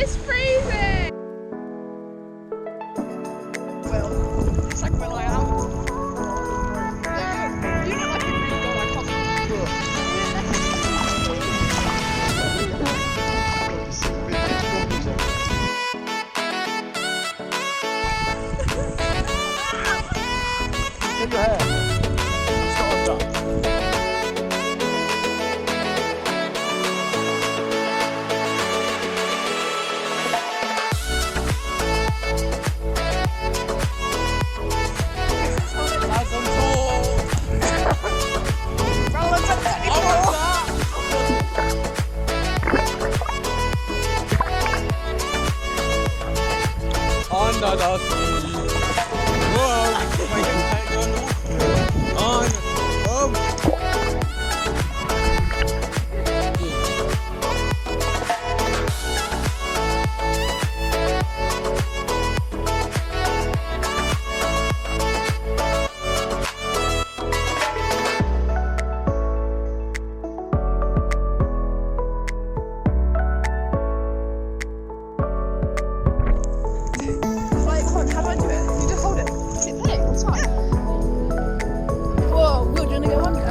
It's freezing! Well, it's like when I am. You look like a really good, I can't. Look at her. Stop that. Under the sea. Whoa. On. Oh. How do I do it? You just hold it. It's there, it's fine. Whoa, we're gonna go under.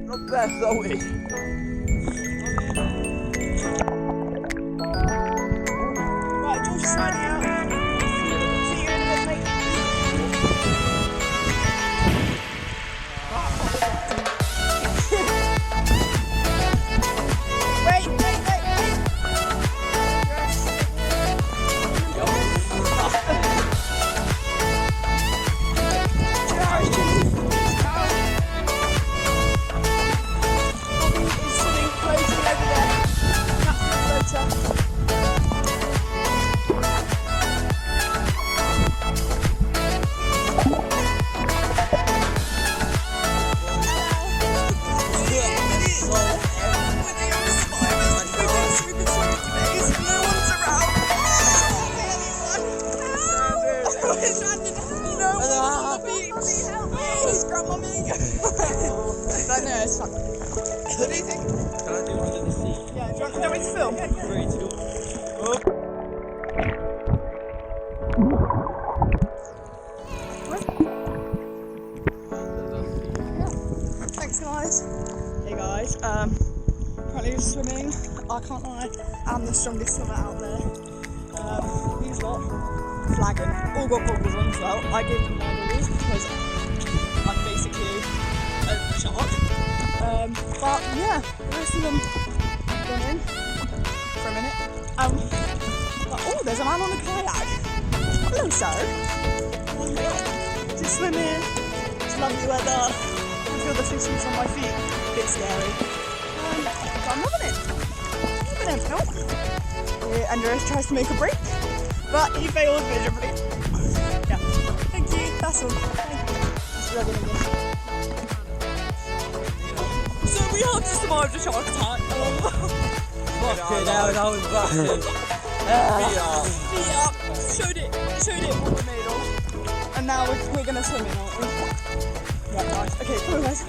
Not bad, Zoe. Right, George is sliding out. See you in a bit, mate. Wait. It's fun. What do you think? Can I do under the sea? Yeah, do you want me to film? 3, 2. Thanks guys. Hey guys, apparently swimming, I can't lie, I'm the strongest swimmer out there. These lot, flagging, all got goggles on as well. I gave them my goggles because I'm basically a shark. But yeah, the rest of them have gone in for a minute. But oh, there's a man on a kayak. Hello sir. Just swimming, it's lovely weather. I feel the fishes on my feet, a bit scary. But I'm loving it. Loving it, Phil. Andreas tries to make a break, but he fails miserably. Yeah, thank you, that's all. Thank you. Just rubbing again. So we have to survive the shark attack. Fucking hell, that was busted. Feet up. Showed it what we're made of. And now we're gonna swim in, aren't we? Yeah, nice. Okay, come on guys.